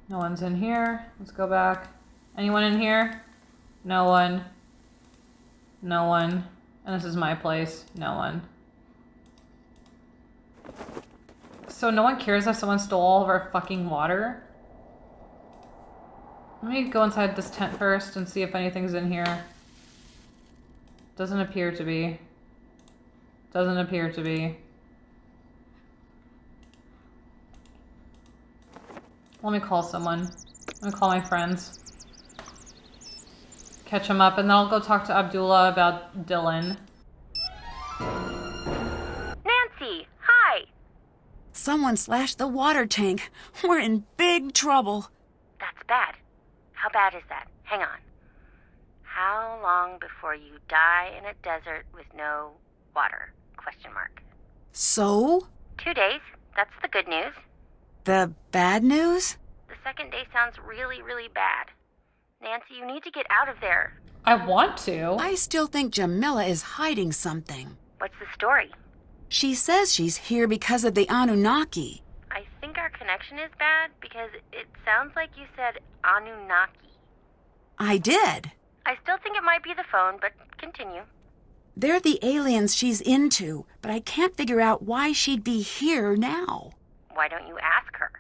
No one's in here. Let's go back. Anyone in here? No one. No one. And this is my place. No one. So no one cares if someone stole all of our fucking water? Let me go inside this tent first and see if anything's in here. Doesn't appear to be. Doesn't appear to be. Let me call someone. Let me call my friends. Catch them up, and then I'll go talk to Abdullah about Dylan. Nancy, hi! Someone slashed the water tank. We're in big trouble. That's bad. How bad is that? Hang on. How long before you die in a desert with no water? Question mark. So? 2 days. That's the good news. The bad news? The second day sounds really, really bad. Nancy, you need to get out of there. I want to. I still think Jamila is hiding something. What's the story? She says she's here because of the Anunnaki. I think our connection is bad because it sounds like you said Anunnaki. I did. I still think it might be the phone, but continue. They're the aliens she's into, but I can't figure out why she'd be here now. Why don't you ask her?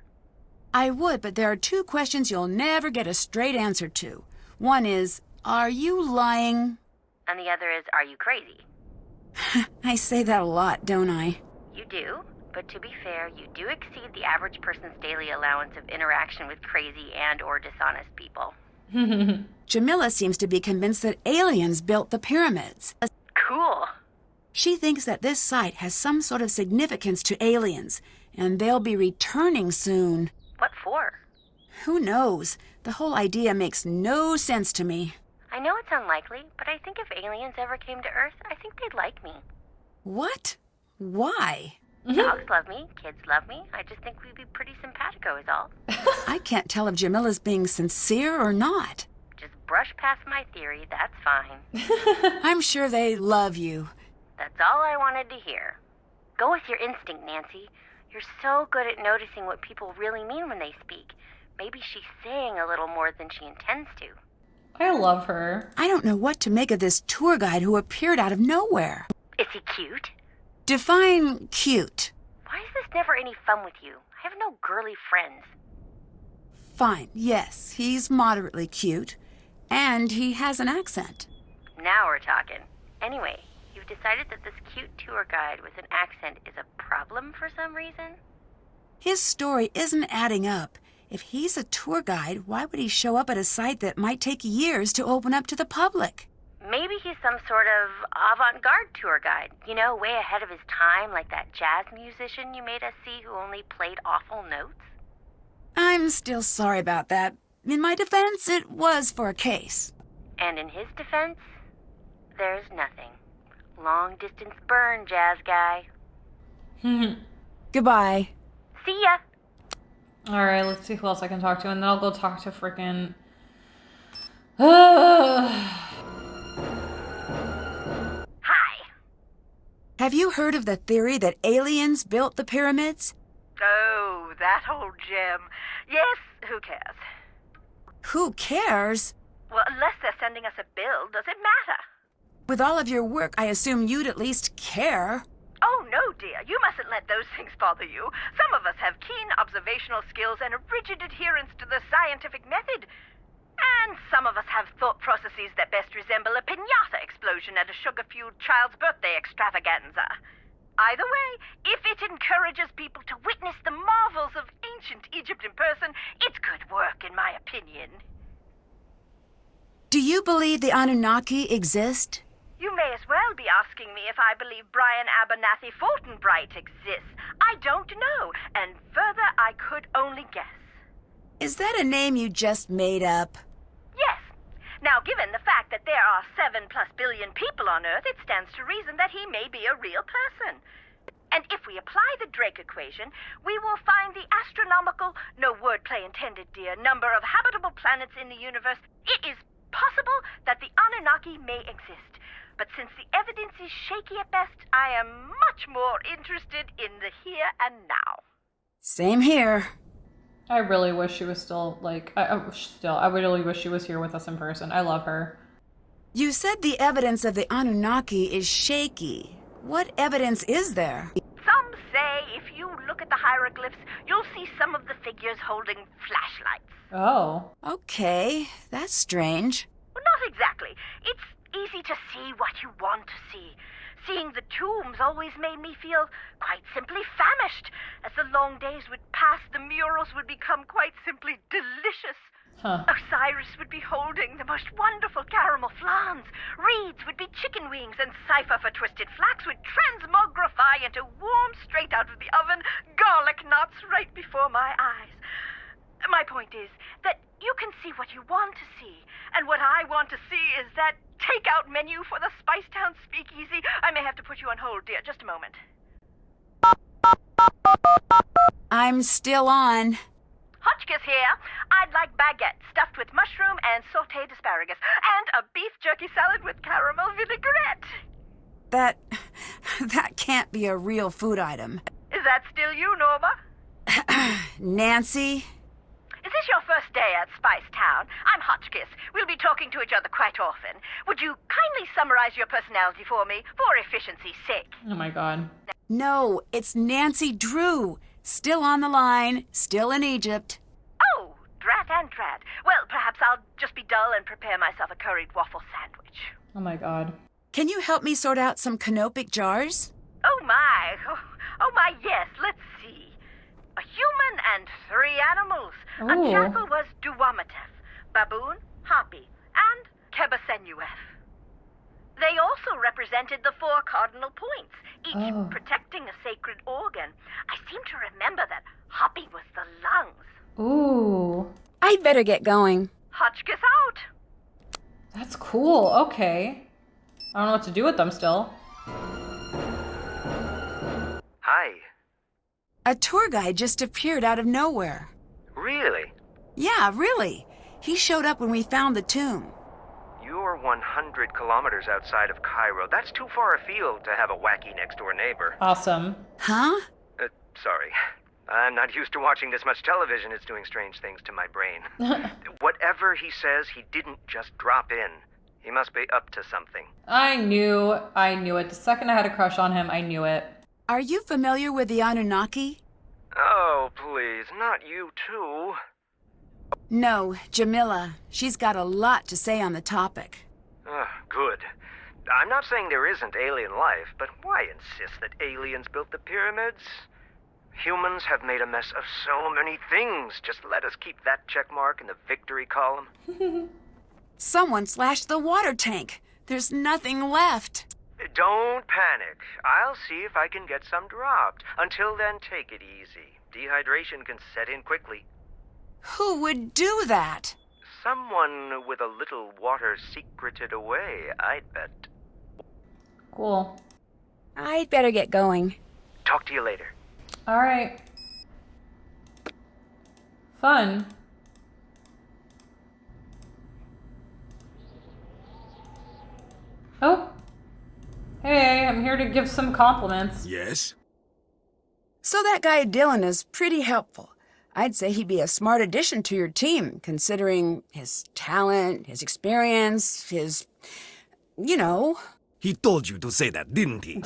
I would, but there are 2 questions you'll never get a straight answer to. One is, are you lying? And the other is, are you crazy? I say that a lot, don't I? You do, but to be fair, you do exceed the average person's daily allowance of interaction with crazy and or dishonest people. Jamila seems to be convinced that aliens built the pyramids. Cool. She thinks that this site has some sort of significance to aliens, and they'll be returning soon. What for? Who knows? The whole idea makes no sense to me. I know it's unlikely, but I think if aliens ever came to Earth, I think they'd like me. What? Why? Dogs love me, kids love me. I just think we'd be pretty simpatico is all. I can't tell if Jamila's being sincere or not. Just brush past my theory, that's fine. I'm sure they love you. That's all I wanted to hear. Go with your instinct, Nancy. You're so good at noticing what people really mean when they speak. Maybe she's saying a little more than she intends to. I love her. I don't know what to make of this tour guide who appeared out of nowhere. Is he cute? Define cute. Why is this never any fun with you? I have no girly friends. Fine, yes, he's moderately cute. And he has an accent. Now we're talking. Anyway, you've decided that this cute tour guide with an accent is a problem for some reason? His story isn't adding up. If he's a tour guide, why would he show up at a site that might take years to open up to the public? Maybe he's some sort of avant-garde tour guide. You know, way ahead of his time, like that jazz musician you made us see who only played awful notes. I'm still sorry about that. In my defense, it was for a case. And in his defense, there's nothing. Long-distance burn, jazz guy. Goodbye. See ya! Alright, let's see who else I can talk to, and then I'll go talk to frickin' Hi. Have you heard of the theory that aliens built the pyramids? Oh, that old gem. Yes, who cares? Who cares? Well, unless they're sending us a bill, does it matter? With all of your work, I assume you'd at least care. Oh, no, dear. You mustn't let those things bother you. Some of us have keen observational skills and a rigid adherence to the scientific method. And some of us have thought processes that best resemble a piñata explosion at a sugar-fueled child's birthday extravaganza. Either way, if it encourages people to witness the marvels of ancient Egypt in person, it's good work, in my opinion. Do you believe the Anunnaki exist? You may as well be asking me if I believe Brian Abernathy Fortinbright exists. I don't know, and further, I could only guess. Is that a name you just made up? Yes. Now, given the fact that there are 7+ billion people on Earth, it stands to reason that he may be a real person. And if we apply the Drake equation, we will find the astronomical, no wordplay intended, dear, number of habitable planets in the universe. It is possible that the Anunnaki may exist. But since the evidence is shaky at best, I am much more interested in the here and now. Same here. I really wish she was still, like, I really wish she was here with us in person. I love her. You said the evidence of the Anunnaki is shaky. What evidence is there? Some say if you look at the hieroglyphs, you'll see some of the figures holding flashlights. Oh. Okay, that's strange. Well, not exactly. It's easy to see what you want to see. Seeing the tombs always made me feel quite simply famished. As the long days would pass, the murals would become quite simply delicious. Huh. Osiris would be holding the most wonderful caramel flans. Reeds would be chicken wings, and cipher for twisted flax would transmogrify into warm, straight out of the oven, garlic knots right before my eyes. My point is that you can see what you want to see, and what I want to see is that takeout menu for the Spicetown Speakeasy. I may have to put you on hold, dear. Just a moment. I'm still on. Hotchkiss here. I'd like baguette stuffed with mushroom and sautéed asparagus, and a beef jerky salad with caramel vinaigrette. That can't be a real food item. Is that still you, Norma? Nancy? Is this your first day at Spicetown? I'm Hotchkiss. We'll be talking to each other quite often. Would you kindly summarize your personality for me, for efficiency's sake? Oh my god. No, it's Nancy Drew. Still on the line, still in Egypt. Oh, drat and drat. Well, perhaps I'll just be dull and prepare myself a curried waffle sandwich. Oh my god. Can you help me sort out some canopic jars? Oh, my. Oh, my, yes. Let's see. A human and 3 animals. Ooh. A jackal was Duwamatef, baboon, Hapi, and Kebasenuef. They also represented the 4 cardinal points, each protecting a sacred organ. I seem to remember that Hapi was the lungs. Ooh. I'd better get going. Hotchkiss out. That's cool. Okay. I don't know what to do with them still. Hi. A tour guide just appeared out of nowhere. Really? Yeah, really. He showed up when we found the tomb. You're 100 kilometers outside of Cairo. That's too far afield to have a wacky next-door neighbor. Awesome. Huh? Sorry. I'm not used to watching this much television. It's doing strange things to my brain. Whatever he says, he didn't just drop in. He must be up to something. I knew it. The second I had a crush on him, I knew it. Are you familiar with the Anunnaki? Oh, please, not you too. No, Jamila. She's got a lot to say on the topic. Good. I'm not saying there isn't alien life, but why insist that aliens built the pyramids? Humans have made a mess of so many things. Just let us keep that check mark in the victory column. Someone slashed the water tank. There's nothing left. Don't panic. I'll see if I can get some dropped. Until then, take it easy. Dehydration can set in quickly. Who would do that? Someone with a little water secreted away, I'd bet. Cool. I'd better get going. Talk to you later. All right. Fun. Oh. Hey, I'm here to give some compliments. Yes? So that guy Dylan is pretty helpful. I'd say he'd be a smart addition to your team, considering his talent, his experience, his... you know. He told you to say that, didn't he?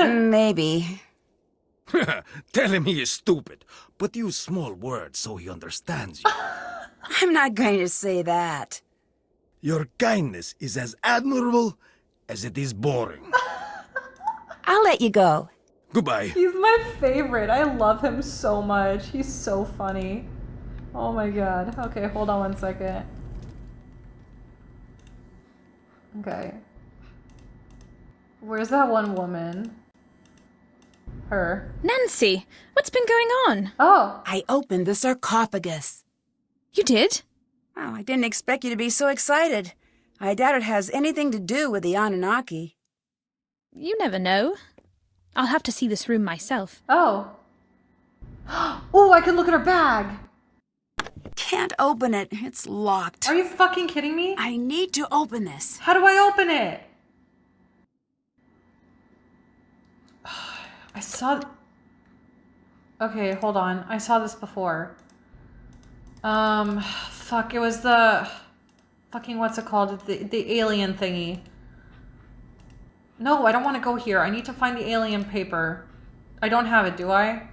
Maybe. Tell him he is stupid, but use small words so he understands you. I'm not going to say that. Your kindness is as admirable as it is boring. I'll let you go. Goodbye. He's my favorite. I love him so much. He's so funny. Oh my god. Okay, hold on one second. Okay. Where's that one woman? Her. Nancy, what's been going on? Oh. I opened the sarcophagus. You did? Oh, I didn't expect you to be so excited. I doubt it has anything to do with the Anunnaki. You never know. I'll have to see this room myself. Oh. Oh, I can look at her bag. Can't open it. It's locked. Are you fucking kidding me? I need to open this. How do I open it? I saw... Okay, hold on. I saw this before. Fuck, it was the fucking, what's it called? The alien thingy. No, I don't want to go here. I need to find the alien paper. I don't have it, do I?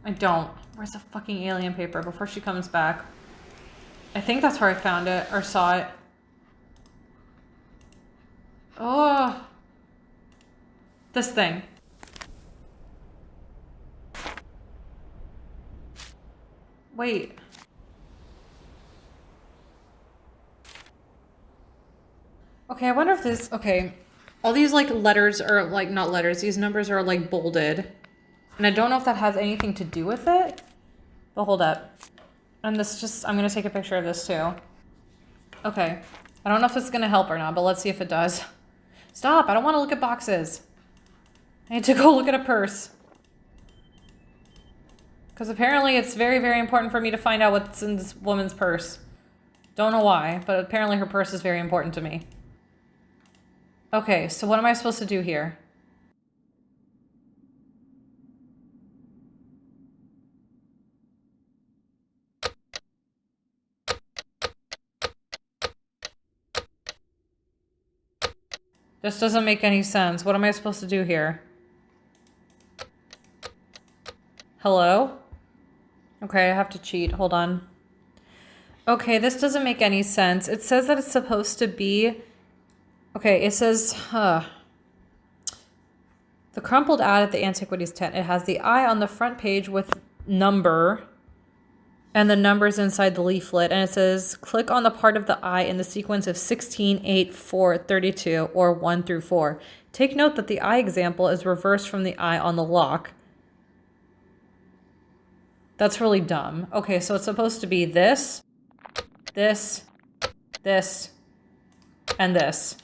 I don't. Where's the fucking alien paper before she comes back? I think that's where I found it or saw it. Oh. This thing. Wait. Okay, I wonder if this... Okay. All these, like, letters are, like, not letters. These numbers are, like, bolded. And I don't know if that has anything to do with it. But hold up. And this just... I'm going to take a picture of this, too. Okay. I don't know if this is going to help or not, but let's see if it does. Stop! I don't want to look at boxes. I need to go look at a purse. Because apparently it's very, very important for me to find out what's in this woman's purse. Don't know why, but apparently her purse is very important to me. Okay, so what am I supposed to do here? This doesn't make any sense. What am I supposed to do here? Hello? Okay, I have to cheat. Hold on. Okay, this doesn't make any sense. It says that it's supposed to be... Okay, it says... The crumpled ad at the Antiquities tent. It has the eye on the front page with number... and the numbers inside the leaflet, and it says, click on the part of the eye in the sequence of 16, 8, 4, 32, or 1 through 4. Take note that the eye example is reversed from the eye on the lock. That's really dumb. Okay, so it's supposed to be this, this, this, and this.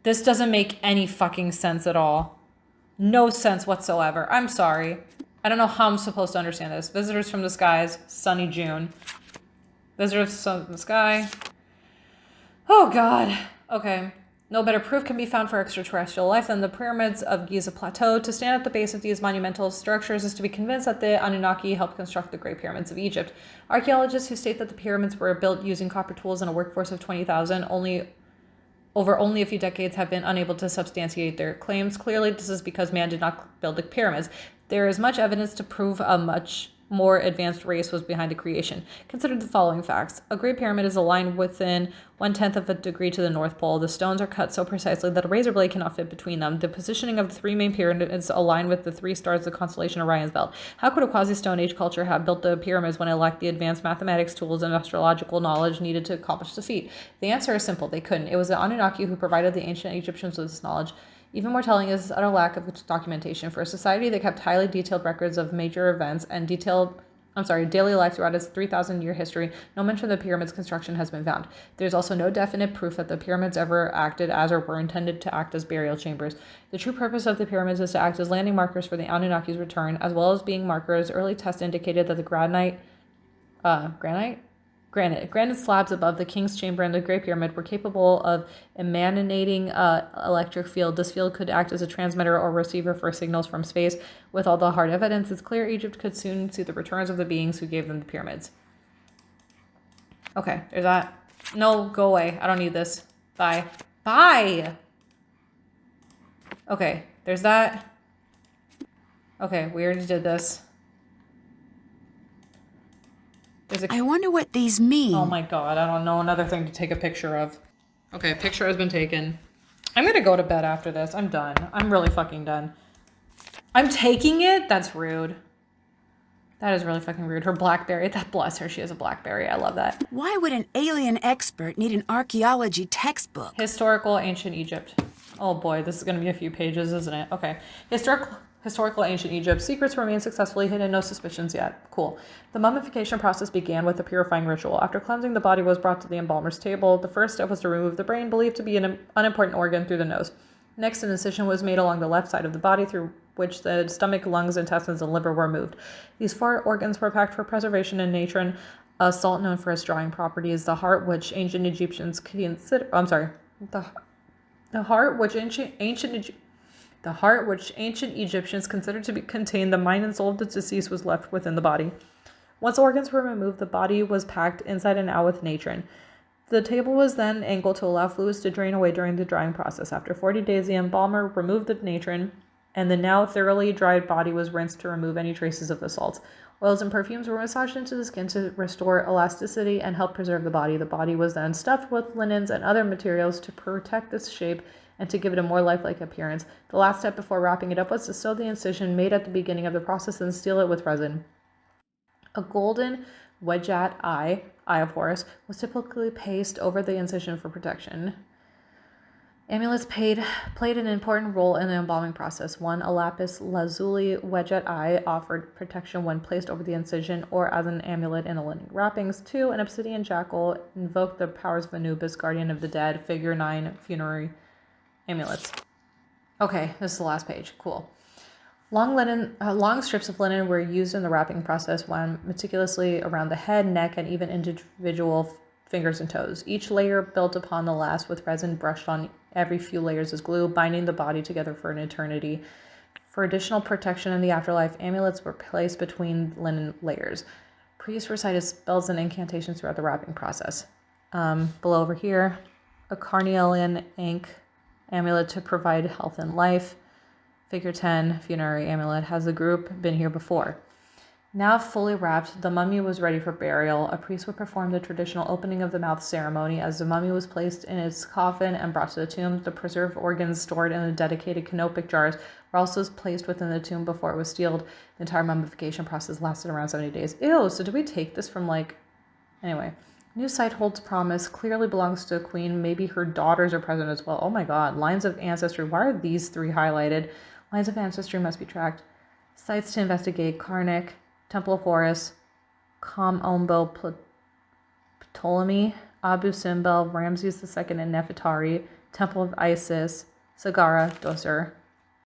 This doesn't make any fucking sense at all. No sense whatsoever. I'm sorry. I don't know how I'm supposed to understand this. Visitors from the skies, sunny June. Visitors from the sky. Oh, God. Okay. No better proof can be found for extraterrestrial life than the pyramids of Giza Plateau. To stand at the base of these monumental structures is to be convinced that the Anunnaki helped construct the Great Pyramids of Egypt. Archaeologists who state that the pyramids were built using copper tools and a workforce of 20,000 over only a few decades have been unable to substantiate their claims. Clearly, this is because man did not build the pyramids. There is much evidence to prove a much more advanced race was behind the creation. Consider the following facts. A Great Pyramid is aligned within 1/10 of a degree to the North Pole. The stones are cut so precisely that a razor blade cannot fit between them. The positioning of the three main pyramids aligned with the three stars of the constellation Orion's Belt. How could a quasi-Stone Age culture have built the pyramids when it lacked the advanced mathematics, tools, and astrological knowledge needed to accomplish the feat? The answer is simple. They couldn't. It was the Anunnaki who provided the ancient Egyptians with this knowledge. Even more telling is utter lack of documentation. For a society that kept highly detailed records of major events and daily life throughout its 3,000-year history, no mention of the pyramids' construction has been found. There's also no definite proof that the pyramids ever acted as or were intended to act as burial chambers. The true purpose of the pyramids is to act as landing markers for the Anunnaki's return, as well as being markers. Early tests indicated that the granite slabs above the king's chamber and the Great Pyramid were capable of emanating electric field. This field could act as a transmitter or receiver for signals from space. With all the hard evidence, it's clear Egypt could soon see the returns of the beings who gave them the pyramids. Okay, there's that. No, go away. I don't need this. Bye. Bye! Okay, there's that. Okay, we already did this. I wonder what these mean. Oh my god, I don't know. Another thing to take a picture of. Okay, picture has been taken. I'm gonna go to bed after this. I'm done. I'm really fucking done. I'm taking it? That's rude. That is really fucking rude. Her BlackBerry. That bless her. She has a BlackBerry. I love that. Why would an alien expert need an archaeology textbook? Historical ancient Egypt. Oh boy, this is gonna be a few pages, isn't it? Okay. Historical ancient Egypt. Secrets remain successfully hidden. No suspicions yet. Cool. The mummification process began with a purifying ritual. After cleansing, the body was brought to the embalmer's table. The first step was to remove the brain, believed to be an unimportant organ, through the nose. Next, an incision was made along the left side of the body, through which the stomach, lungs, intestines, and liver were moved. These 4 organs were packed for preservation in nature, and a salt known for its drying properties. The heart, which ancient Egyptians consider... The heart, which ancient The heart, which ancient Egyptians considered to contain the mind and soul of the deceased, was left within the body. Once organs were removed, the body was packed inside and out with natron. The table was then angled to allow fluids to drain away during the drying process. After 40 days, the embalmer removed the natron, and the now thoroughly dried body was rinsed to remove any traces of the salts. Oils and perfumes were massaged into the skin to restore elasticity and help preserve the body. The body was then stuffed with linens and other materials to protect its shape and to give it a more lifelike appearance. The last step before wrapping it up was to sew the incision made at the beginning of the process and seal it with resin. A golden wedged eye of Horus, was typically placed over the incision for protection. Amulets played an important role in the embalming process. One, a lapis lazuli wedged eye offered protection when placed over the incision or as an amulet in the linen wrappings. Two, an obsidian jackal invoked the powers of Anubis, guardian of the dead. Figure 9, funerary amulets. Okay, this is the last page. Cool. Long strips of linen were used in the wrapping process, wound meticulously around the head, neck, and even individual fingers and toes. Each layer built upon the last with resin brushed on every few layers as glue, binding the body together for an eternity. For additional protection in the afterlife, amulets were placed between linen layers. Priests recited spells and incantations throughout the wrapping process. Below over here, a carnelian ink amulet to provide health and life. Figure 10, funerary amulet. Has the group been here before? Now fully wrapped, the mummy was ready for burial. A priest would perform the traditional opening of the mouth ceremony as the mummy was placed in its coffin and brought to the tomb. The preserved organs stored in the dedicated canopic jars were also placed within the tomb before it was sealed. The entire mummification process lasted around 70 days. Ew, so do we take this from Anyway. New site holds promise, clearly belongs to a queen. Maybe her daughters are present as well. Oh my god. Lines of ancestry. Why are these three highlighted? Lines of ancestry must be tracked. Sites to investigate. Karnak, Temple of Horus, Kom-Ombo, Ptolemy, Abu Simbel, Ramses II, and Nefertari, Temple of Isis, Sagara, Dosur.